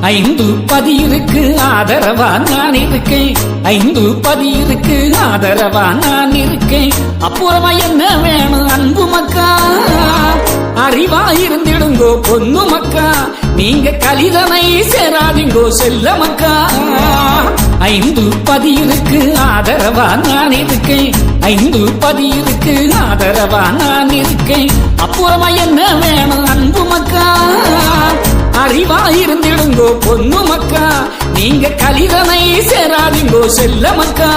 ஐந்து பதியிருக்கு ஆதரவா நான் இருக்கேன். ஐந்து பதியிருக்கு ஆதரவா நான் இருக்கேன். அப்புறமா என்ன வேணும் அன்பு மக்கா? அறிவா இருந்திடுங்கோ பொண்ணு மக்கா. நீங்க கலிதனை சேராதிங்கோ செல்ல மக்கா. ஐந்து பதியிருக்கு ஆதரவா நான் இருக்கேன். ஐந்து பதியிருக்கு ஆதரவா நான் இருக்கேன். அப்புறமா என்ன வேணும் அன்பு மக்கா? அறிவா இருந்திடுங்கோ பொண்ணு மக்கா. நீங்க கலிதனை சேராதிங்கோ செல்ல மக்கா.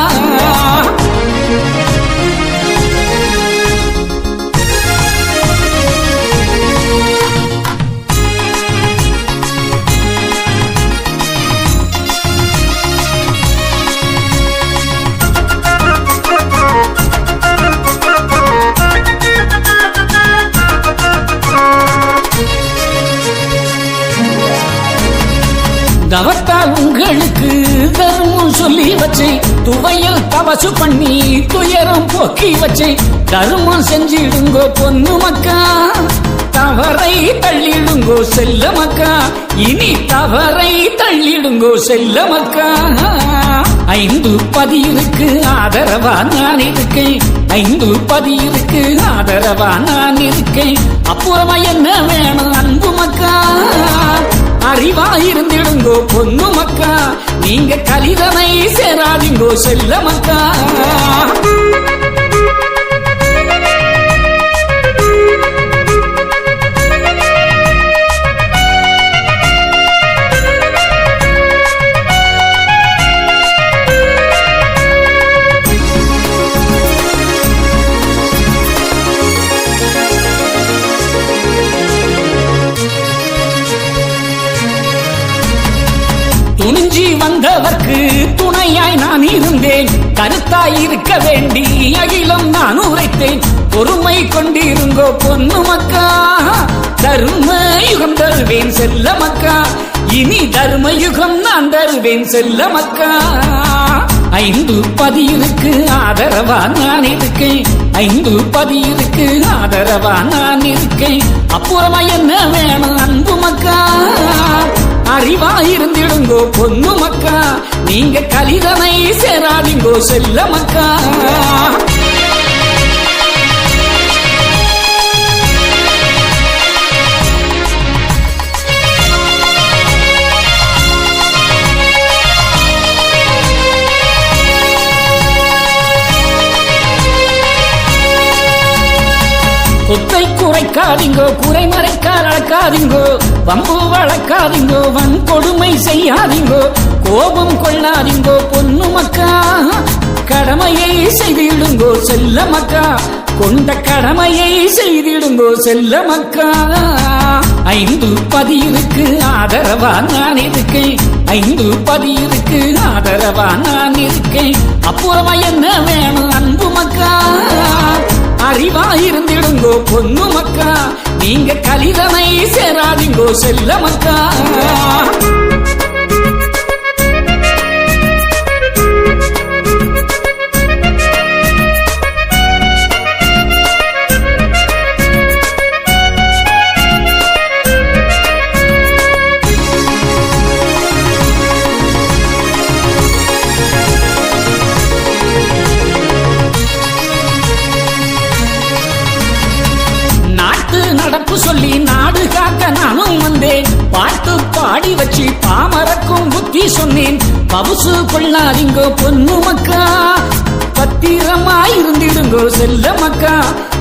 தவத்தால் உங்களுக்கு தர்மம் சொல்லி வச்சேன். துவையல் தவசு பண்ணி துயரம் போக்கி வச்சேன். தர்மம் செஞ்சிடுங்கோ பொண்ணு மக்கா. தவறை தள்ளிடுங்கோ செல்ல மக்கா. இனி தவறை தள்ளிடுங்கோ செல்ல மக்கா. ஐந்து பதியிருக்கு ஆதரவா நான் இருக்கேன். ஐந்து பதியிருக்கு ஆதரவா நான் இருக்கேன். அப்புறமா என்ன வேணும் அன்பு மக்கா? அறிவா இருந்திடுங்கோ பொண்ணு மக்கா. நீங்க கலிதனை சேராதிங்கோ செல்ல மக்கா. துணிஞ்சி வந்தவர்க்கு துணையாய் நான் இருந்தேன். கருத்தாய் இருக்க வேண்டி அகிலம் நான் உரைத்தேன். பொறுமை கொண்டிருங்கோ பொண்ணு மக்கா. தர்ம யுகம் தருவேன் செல்ல மக்கா. இனி தர்ம யுகம் நான் தருவேன் செல்ல மக்கா. ஐந்து பதியிருக்கு ஆதரவா நான் இருக்கேன். ஐந்து பதியிருக்கு ஆதரவா நான் இருக்கேன். அப்புறமா என்ன வேணும் அன்பு மக்கா? அறிவா இருந்திடுங்கோ பொண்ணு மக்கா. நீங்க கலிதனை சேராதிங்கோ செல்ல மக்கா. குத்தை குறைக்காதீங்கோ குறை மறைக்கால் அளக்காதீங்கோ. வம்பு வளர்க்காதீங்கோ வன்கொடுமை செய்யாதீங்கோ. கோபம் கொள்ளாதீங்கோ பொண்ணு மக்கா. கடமையை செய்திடுங்கோ செல்ல மக்கா. கொண்ட கடமையை செய்திடுங்கோ செல்ல மக்கா. ஐந்து பதியிருக்கு ஆதரவா நான் இருக்கேன். ஐந்து பதியிருக்கு ஆதரவா நான் இருக்கேன். அப்புறமா என்ன வேணும் அன்பு மக்கா? அறிவா இருந்திடுங்கோ பொண்ணு மக்கா. நீங்க கலிதனை சேராதிங்கோ செல்ல மக்கா. நடப்பு சொல்லி நாடு காக்க நானும் வந்தேன். பாட்டு பாடி வச்சு பாமரக்கும் புத்தி சொன்னேன். பவுசு கொள்ளாதீங்கோ பொண்ணு மக்கா. பத்திரமாய் இருந்திடுங்கோ செல்ல மக்கா.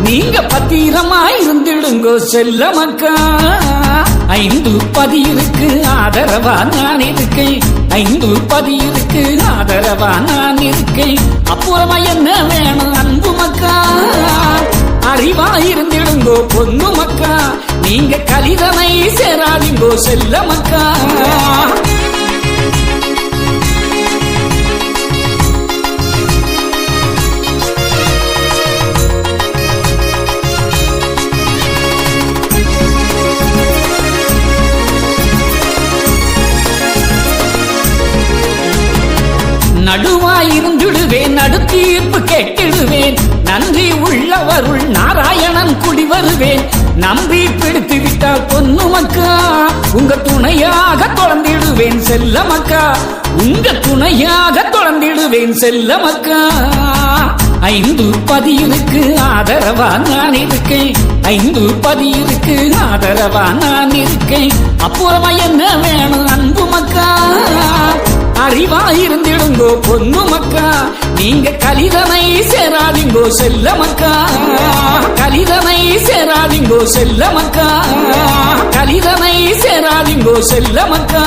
நீங்க பத்திரமாய் இருந்திடுங்கோ செல்ல மக்கா. ஐந்து பதியிருக்கு ஆதரவா நான் இருக்கேன். ஐந்து பதியிருக்கு ஆதரவா நான் இருக்கேன். அப்புறமா என்ன வேணும் அன்பு மக்கா? அறிவா இருந்திடுங்கோ பொண்ணு மக்கா. நீங்க கலிதனை சேராதிங்கோ செல்ல மக்கா. நடுவாயிருந்திடுவேன் நடுத்தீர்ப்பு கேட்டிடுவேன். நன்றி உள்ளவருள் நாராயணன் குடி வருவேன். நம்பி பிடித்து விட்டால் பொண்ணு மக்கா உங்க துணையாக தொடர்ந்திடுவேன் செல்ல மக்கா உங்க துணையாக தொடர்ந்திடுவேன் செல்ல மக்கா 5 பதியிருக்கு ஆதரவா நான் இருக்கேன் 5 பதியிருக்கு ஆதரவா நான் இருக்கேன் அப்புறமா என்ன வேணும் அன்பு மக்கா அறிவா இருந்திடுங்கோ பொண்ணு மக்கா நீங்க கலிதனை சேராதிங்கோ செல்ல மக்கா கலிதனை சேராதிங்கோ செல்ல மக்கா கலிதனை சேராதிங்கோ செல்ல மக்கா